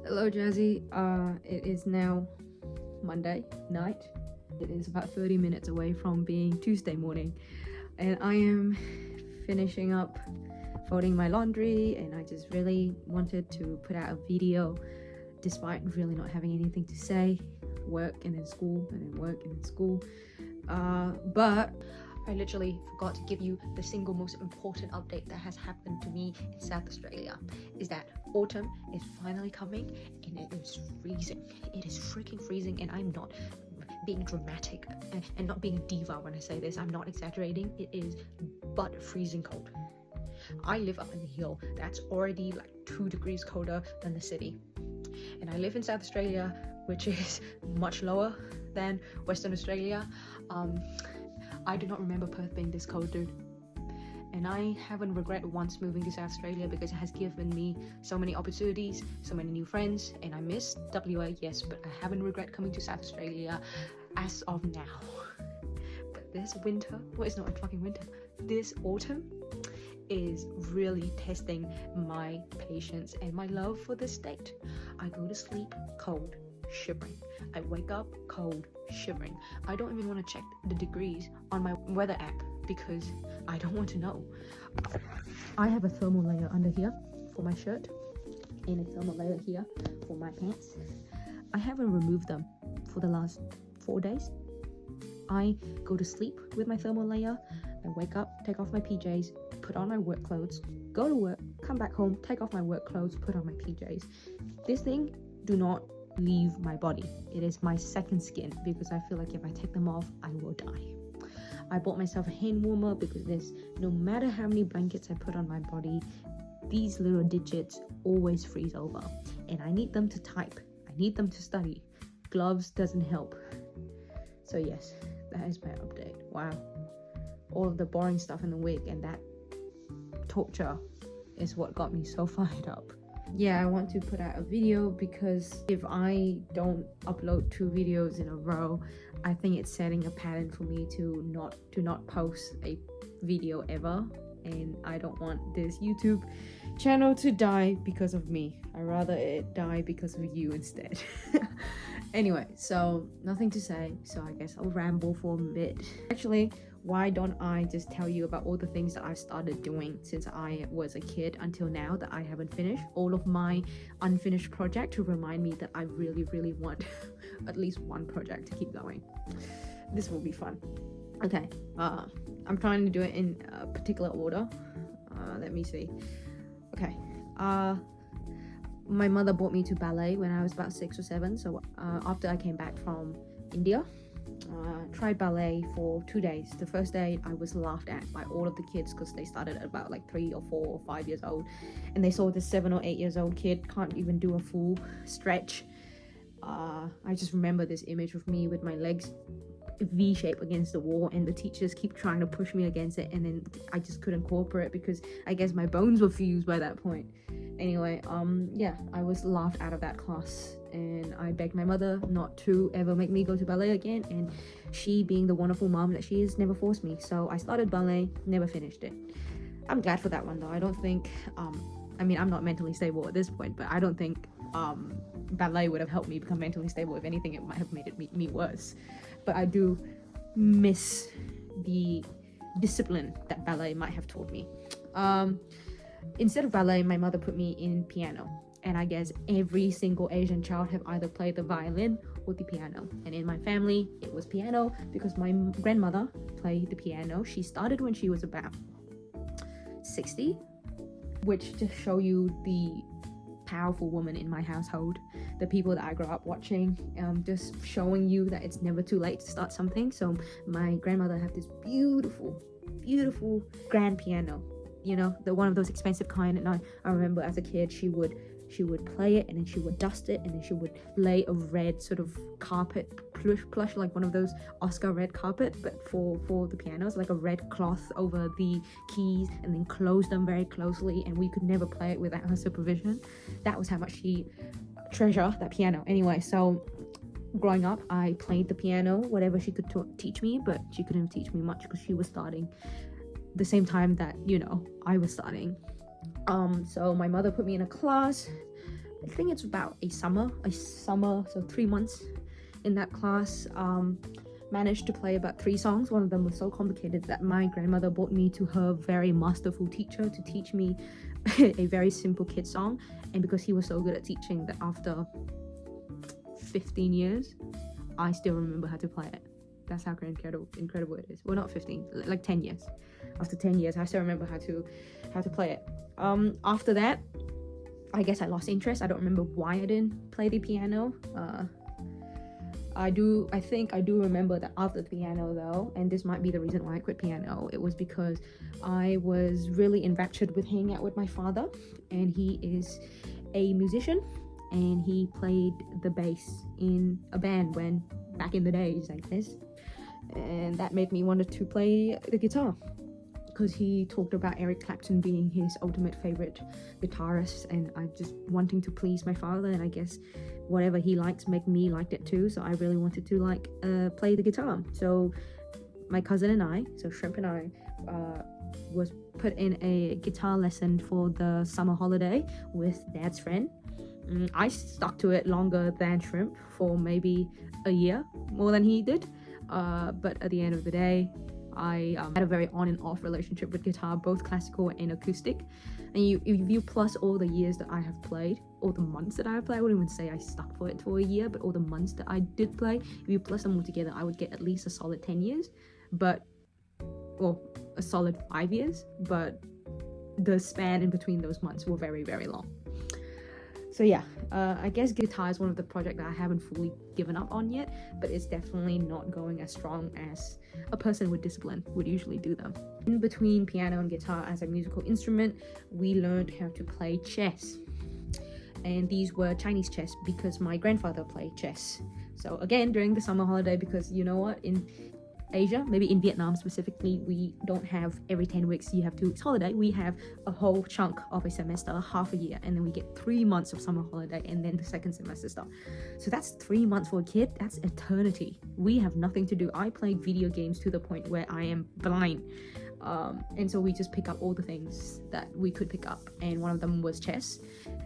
Hello, Jazzy. It is now Monday night. It is about 30 minutes away from being Tuesday morning, and I am finishing up folding my laundry, and I just really wanted to put out a video despite really not having anything to say. Work and then school, and then work and then school. But I literally forgot to give you the single most important update that has happened to me in South Australia, is that autumn is finally coming and it is freezing. It is freaking freezing, and I'm not being dramatic and not being a diva when I say this. I'm not exaggerating. It is butt freezing cold. I live up in the hill that's already like 2 degrees colder than the city, and I live in South Australia, which is much lower than Western Australia. I do not remember Perth being this cold, dude. And I haven't regretted once moving to South Australia because it has given me so many opportunities, so many new friends, and I miss WA, yes, but I haven't regret coming to South Australia as of now. But this winter, well, it's not fucking winter, this autumn is really testing my patience and my love for this state. I go to sleep cold, shivering. I wake up cold, shivering. I don't even want to check the degrees on my weather app because I don't want to know. I have a thermal layer under here for my shirt and a thermal layer here for my pants. I haven't removed them for the last 4 days. I go to sleep with my thermal layer. I wake up, take off my PJs, put on my work clothes, go to work, come back home, take off my work clothes, put on my PJs. This thing do not leave my body. It is my second skin because I feel like if I take them off, I will die. I bought myself a hand warmer because there's no matter how many blankets I put on my body, these little digits always freeze over, and I need them to type. I need them to study. Gloves doesn't help. So yes, that is my update. Wow. All of the boring stuff in the week and that torture is what got me so fired up. Yeah, I want to put out a video because if I don't upload 2 videos in a row, I think it's setting a pattern for me to not post a video ever, and I don't want this YouTube channel to die because of me. I'd rather it die because of you instead. Anyway, so nothing to say, so I guess I'll ramble for a bit. Actually, why don't I just tell you about all the things that I've started doing since I was a kid until now that I haven't finished, all of my unfinished project, to remind me that I really want at least one project to keep going. This will be fun. Okay, I'm trying to do it in a particular order. Let me see. Okay, my mother brought me to ballet when I was about 6 or 7, so after I came back from India, tried ballet for 2 days. The first day I was laughed at by all of the kids because they started at about like 3 or 4 or 5 years old, and they saw this 7 or 8 years old kid can't even do a full stretch. I just remember this image of me with my legs V-shape against the wall, and the teachers keep trying to push me against it, and then I just couldn't cooperate because I guess my bones were fused by that point. Anyway, yeah, I was laughed out of that class, and I begged my mother not to ever make me go to ballet again, and she, being the wonderful mom that she is, never forced me. So I started ballet, never finished it. I'm glad for that one though. I don't think I mean, I'm not mentally stable at this point, but I don't think ballet would have helped me become mentally stable. If anything, it might have made it me worse. But I do miss the discipline that ballet might have taught me. Instead of ballet, my mother put me in piano, and I guess every single Asian child have either played the violin or the piano, and in my family it was piano because my grandmother played the piano. She started when she was about 60, which just show you the powerful woman in my household, the people that I grew up watching, just showing you that it's never too late to start something. So my grandmother had this beautiful grand piano, you know, the one of those expensive kind, and I remember as a kid she would play it, and then she would dust it, and then she would lay a red sort of carpet, plush like one of those Oscar red carpet, but for the pianos, like a red cloth over the keys, and then close them very closely, and we could never play it without her supervision. That was how much she treasured that piano. Anyway, so growing up I played the piano, whatever she could teach me, but she couldn't teach me much because she was starting the same time that, you know, I was starting. So my mother put me in a class. I think it's about a summer, so 3 months in that class. Managed to play about 3 songs. One of them was so complicated that my grandmother brought me to her very masterful teacher to teach me a very simple kid song. And because he was so good at teaching, that after 15 years, I still remember how to play it. That's how incredible it is. Well, not 15, like 10 years. After 10 years, I still remember how to play it. After that, I guess I lost interest. I don't remember why I didn't play the piano. I think I do remember that after the piano though, and this might be the reason why I quit piano, it was because I was really enraptured with hanging out with my father, and he is a musician, and he played the bass in a band when back in the days like this, and that made me wanted to play the guitar, because he talked about Eric Clapton being his ultimate favorite guitarist, and I just wanting to please my father, and I guess whatever he likes make me like it too, so I really wanted to play the guitar. So my cousin and I, so Shrimp and I, was put in a guitar lesson for the summer holiday with Dad's friend. I stuck to it longer than Shrimp, for maybe a year more than he did, but at the end of the day, I had a very on and off relationship with guitar, both classical and acoustic. And if you plus all the years that I have played, all the months that I have played, I wouldn't even say I stuck for it for a year, but all the months that I did play, if you plus them all together, I would get at least a solid 10 years, well, a solid 5 years, but the span in between those months were very, very long. So yeah, I guess guitar is one of the projects that I haven't fully given up on yet, but it's definitely not going as strong as a person with discipline would usually do them. In between piano and guitar as a musical instrument, we learned how to play chess. And these were Chinese chess because my grandfather played chess. So again, during the summer holiday, because you know what, in Asia, maybe in Vietnam specifically, we don't have every 10 weeks you have 2 weeks holiday. We have a whole chunk of a semester, half a year, and then we get 3 months of summer holiday, and then the second semester starts. So that's 3 months for a kid. That's eternity. We have nothing to do. I played video games to the point where I am blind. And so we just pick up all the things that we could pick up, and one of them was chess.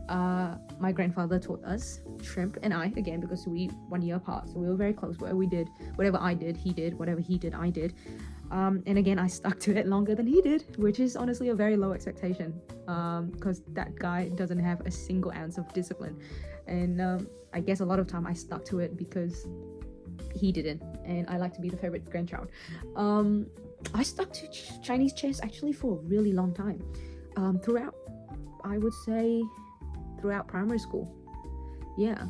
My grandfather taught us, Shrimp and I, again, because we 1 year apart, so we were very close. Whatever we did, whatever I did, he did. Whatever he did, I did. And again, I stuck to it longer than he did, which is honestly a very low expectation, because that guy doesn't have a single ounce of discipline. And I guess a lot of time I stuck to it because he didn't, and I like to be the favorite grandchild. I stuck to Chinese chess actually for a really long time, throughout, I would say, throughout primary school. Yeah.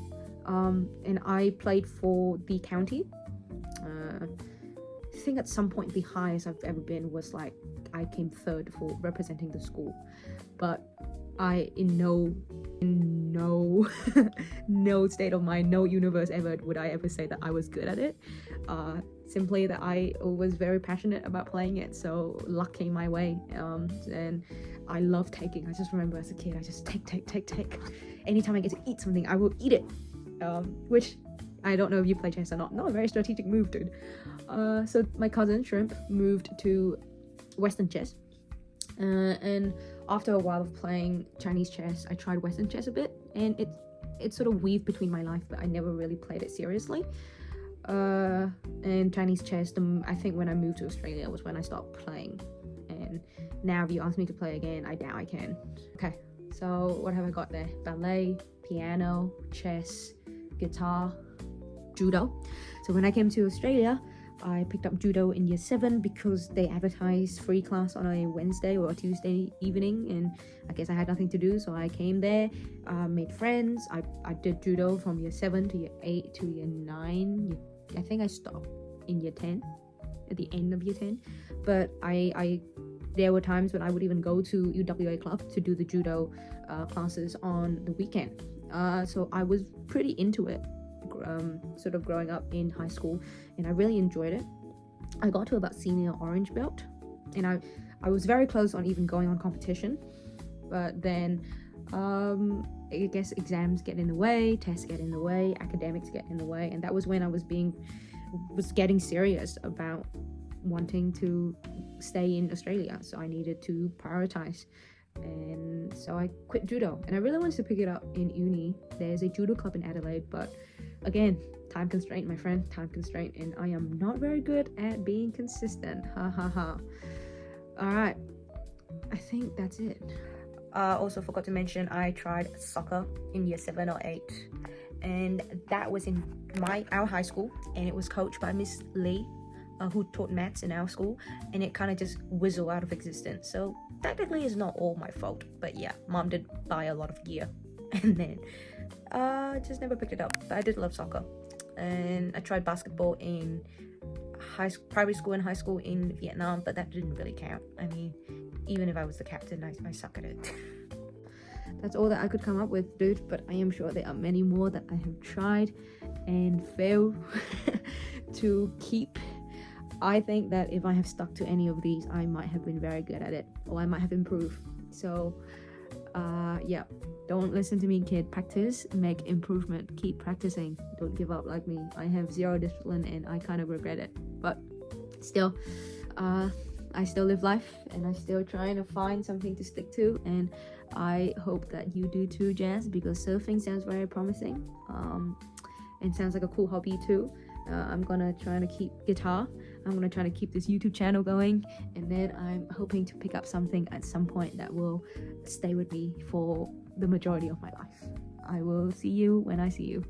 And I played for the county. I think at some point the highest I've ever been was like I came third for representing the school, but I in no no state of mind, no universe ever would I ever say that I was good at it. Simply that I was very passionate about playing it, so luck came my way. And I love taking. I just remember as a kid, I just take. Anytime I get to eat something, I will eat it. Which I don't know if you play chess or not. Not a very strategic move, dude. So my cousin Shrimp moved to Western chess, and after a while of playing Chinese chess, I tried Western chess a bit, and it sort of weaved between my life, but I never really played it seriously. And Chinese chess, I think when I moved to Australia was when I stopped playing, and now if you ask me to play again, I doubt I can. Okay, so what have I got there? Ballet, piano, chess, guitar, judo. So when I came to Australia, I picked up judo in year 7 because they advertised free class on a Wednesday or a Tuesday evening, and I guess I had nothing to do, so I came there, made friends. I did judo from year 7 to year 8 to year 9. I think I stopped in year 10, at the end of year 10, but I there were times when I would even go to UWA club to do the judo classes on the weekend. So I was pretty into it, sort of growing up in high school, and I really enjoyed it. I got to about senior orange belt, and I was very close on even going on competition, but then I guess exams get in the way, tests get in the way, academics get in the way, and that was when I was getting serious about wanting to stay in Australia. So I needed to prioritize and so I quit judo. And I really wanted to pick it up in uni. There's a judo club in Adelaide, but again, time constraint, my friend, time constraint, and I am not very good at being consistent. Ha ha ha. All right, I think that's it. Also forgot to mention I tried soccer in year 7 or 8, and that was in our high school, and it was coached by Miss Lee, who taught maths in our school, and it kind of just whizzled out of existence. So technically it's not all my fault, but yeah, mom did buy a lot of gear and then just never picked it up. But I did love soccer, and I tried basketball in primary school and high school in Vietnam, but that didn't really count. I mean, even if I was the captain, I suck at it. That's all that I could come up with, dude, but I am sure there are many more that I have tried and failed to keep. I think that if I have stuck to any of these, I might have been very good at it, or I might have improved. So yeah, don't listen to me, kid. Practice, make improvement, keep practicing, don't give up like me. I have zero discipline and I kind of regret it, but still I still live life, and I still trying to find something to stick to, and I hope that you do too, Jazz, because surfing sounds very promising, and sounds like a cool hobby too. I'm gonna try to keep guitar. I'm gonna try to keep this YouTube channel going, and then I'm hoping to pick up something at some point that will stay with me for the majority of my life. I will see you when I see you.